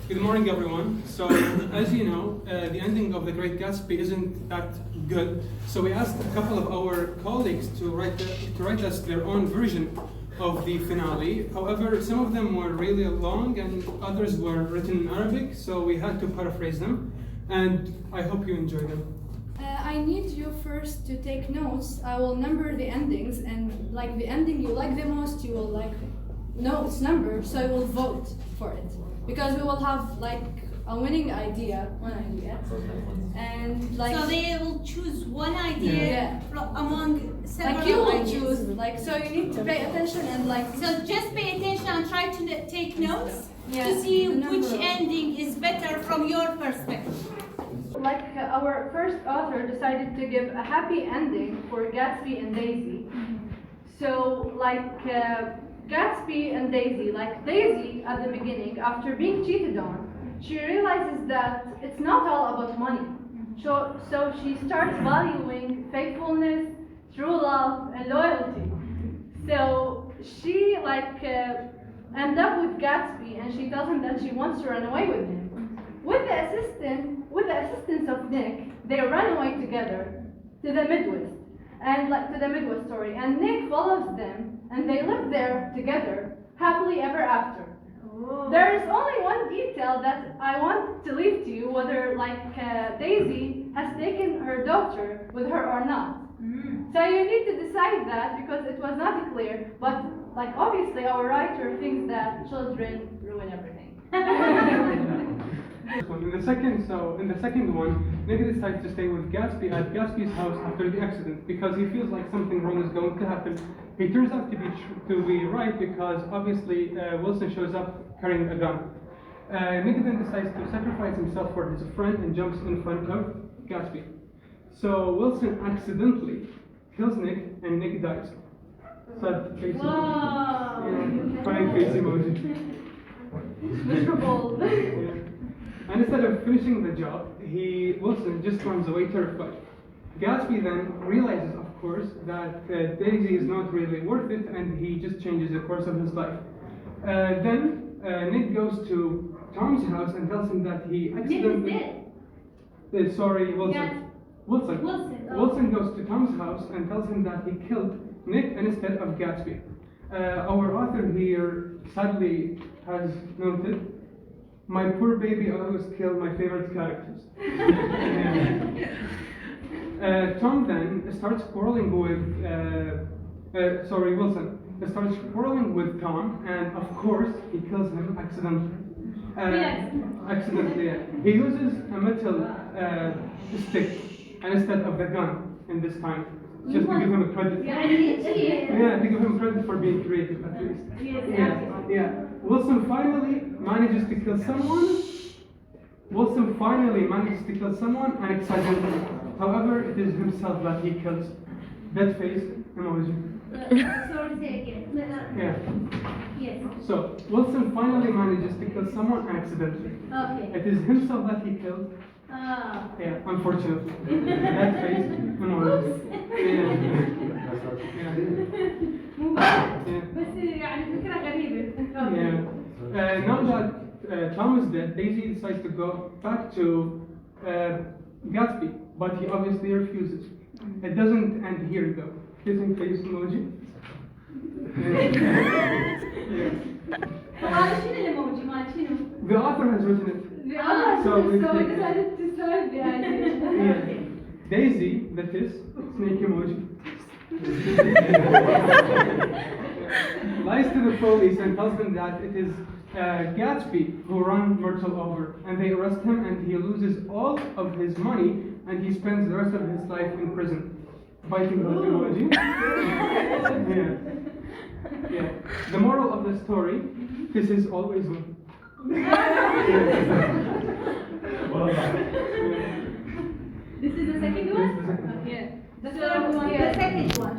Good morning, everyone. So, as you know, the ending of The Great Gatsby isn't that good. So we asked a couple of our colleagues to write us their own version of the finale. However, some of them were really long and others were written in Arabic, so we had to paraphrase them. And I hope you enjoy them. I need you first to take notes. I will number the endings, and like the ending you like the most, you will know its number, so you will vote for it. Because we will have like a winning idea, one idea, and like so they will choose one idea among several like you will ideas. choose, like, so you need to pay attention and like So just pay attention and try to take notes to see the number. which ending is better from your perspective. Like our first author decided to give a happy ending for Gatsby and Daisy. So like Gatsby and Daisy, like Daisy at the beginning, after being cheated on, she realizes that it's not all about money. So she starts valuing faithfulness, true love, and loyalty. So she ends up with Gatsby, and she tells him that she wants to run away with him. With the assistance of Nick, they run away together to the Midwest, story. And Nick follows them, and they live there together, happily ever after. Oh. There is only one detail that I want to leave to you, whether Daisy has taken her daughter with her or not. So you need to decide that because it was not clear, but obviously our writer thinks that children ruin everything. In the second one, Nick decides to stay with Gatsby at Gatsby's house after the accident because he feels like something wrong is going to happen. He turns out to be right because obviously Wilson shows up carrying a gun. Nick then decides to sacrifice himself for his friend and jumps in front of Gatsby. So Wilson accidentally kills Nick and Nick dies. Sad face. Wow. Crying face emoji. Miserable. And instead of finishing the job, Wilson just runs away terrified. Gatsby then realizes, of course, that Daisy is not really worth it, and he just changes the course of his life. Then Nick goes to Tom's house and tells him that he accidentally... Nick is dead. Sorry, Wilson. Yes. Wilson. Oh. Wilson goes to Tom's house and tells him that he killed Nick instead of Gatsby. Our author here sadly has noted, "My poor baby always killed my favorite characters." Tom then starts quarreling with, Wilson starts quarreling with Tom, and of course he kills him accidentally. Accidentally, yeah. He uses a metal stick instead of the gun in this time, just to give him a credit. To give him credit for being creative at least. Yeah. Wilson finally manages to kill someone unaccidentally. However, it is himself that he kills. Dead face emoji. Sorry, say again. Yeah. Yes. So Wilson finally manages to kill someone accidentally. Okay. It is himself that he killed. Yeah, unfortunately. Dead face emoji. بس يعني فكرة غريبة. Yeah. Now that Tom is dead, Daisy decides to go back to Gatsby, but he obviously refuses. It doesn't end here though. Kissing face emoji. The author has written it. So we decided to solve the idea. Daisy, that is, snake emoji. Lies to the police and tells them that it is Gatsby who ran Myrtle over, and they arrest him, and he loses all of his money, and he spends the rest of his life in prison. Biting the emoji. Yeah. The moral of the story: this is always one. This is the second one? Yeah. The third one. The second one.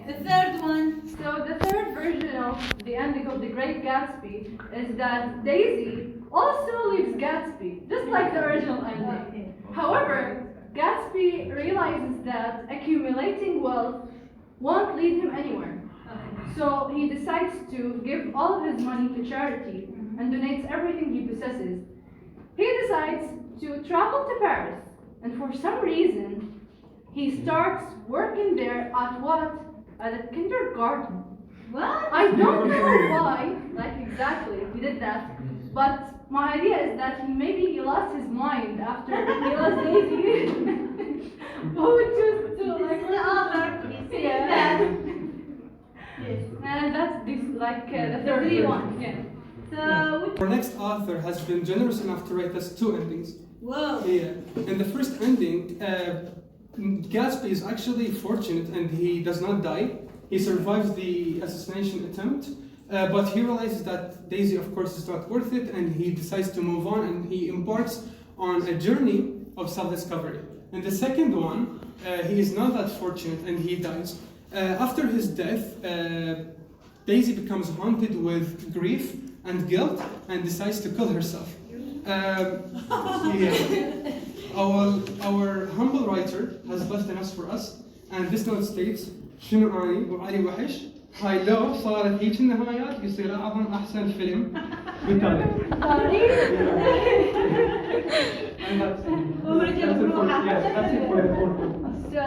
The third one. So the third version of the ending of The Great Gatsby is that Daisy also leaves Gatsby, just like the original ending. However, Gatsby realizes that accumulating wealth won't lead him anywhere. So he decides to give all of his money to charity and donates everything he possesses. decides to travel to Paris, and for some reason, he starts working there at what? At a kindergarten. What? I don't know why, like exactly, he did that, but my idea is that maybe he lost his mind after he lost Daisy. Who would choose to like The author, yeah. Yes. And that's this like the third one. Yeah. So, Our next author has been generous enough to write us 2 endings. whoa. Yeah. In the first ending, Gatsby is actually fortunate and he does not die. He survives the assassination attempt, but he realizes that Daisy, of course, is not worth it, and he decides to move on, and he embarks on a journey of self-discovery. In the second one, he is not that fortunate and he dies. After his death, Daisy becomes haunted with grief and guilt and decides to kill herself. Yeah. Our humble writer has left a note for us, and this note states: شنو اني وعلي وحش هاي لو صارت هيك النهايات يصير اعظم احسن فيلم بالتاريخ. And that's it for the fourth one. So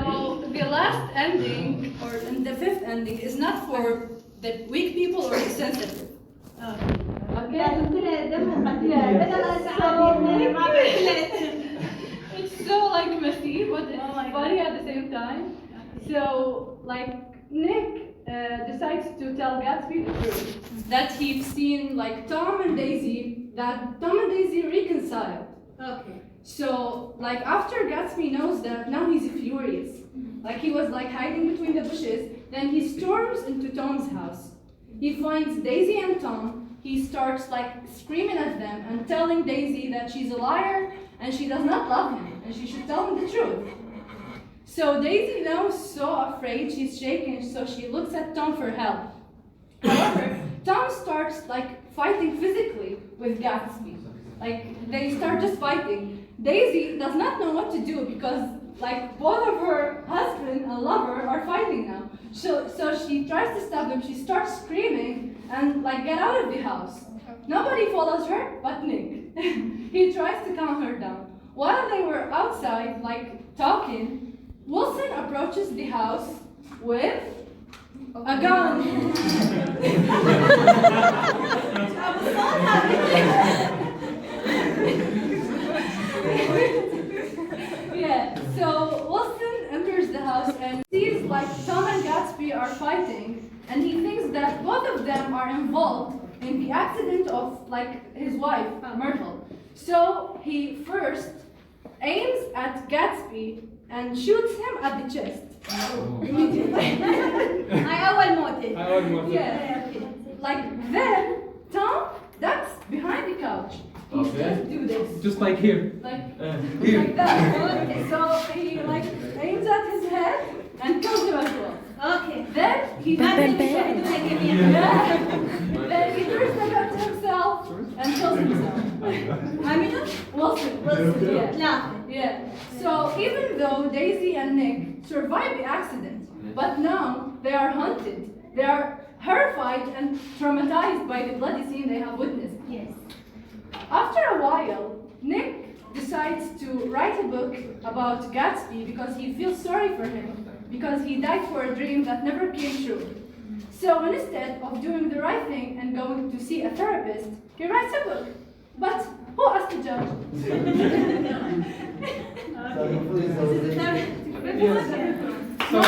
the last ending, or in the fifth ending, is not for the weak people or the sensitive. Okay. لازم ترى دمه قتيل. Yeah. بدل أسعد ما بيحلت. It's so like messy, but it's Oh my funny God. at the same time. So like Nick decides to tell Gatsby the truth that he's seen like Tom and Daisy reconciled. Okay. So like after Gatsby knows that, now he's furious. Like he was like hiding between the bushes. Then he storms into Tom's house. He finds Daisy and Tom. He starts like screaming at them and telling Daisy that she's a liar and she does not love him and she should tell him the truth. So Daisy now is so afraid, she's shaking, so she looks at Tom for help. However, Tom starts like fighting physically with Gatsby. Like they start just fighting. Daisy does not know what to do because like both of her husband and lover are fighting now. So she tries to stop them. She starts screaming and like get out of the house. Nobody follows her but Nick. He tries to calm her down. While they were outside like talking, Wilson approaches the house with a gun. Yeah, so Wilson enters the house and sees like Tom and Gatsby are fighting, and he thinks that both of them are involved in the accident of like his wife, Myrtle. So he first aims at Gatsby and shoots him at the chest. Immediately. هاي أول موتة. Yeah. Like then Tom ducks behind the couch. He just do this. Just like here. Like, Here. like that. So he like aims at his head and kills him as well. Okay. Then he ما yeah. Then he turns the gun to himself and kills himself. عامله؟ Wilson. Yeah. لا. Yeah. So even though Daisy and Nick survived the accident, but now they are haunted. They are horrified and traumatized by the bloody scene they have witnessed. Yes. After a while, Nick decides to write a book about Gatsby because he feels sorry for him because he died for a dream that never came true. So instead of doing the right thing and going to see a therapist, he writes a book. But who asked the judge? Okay. So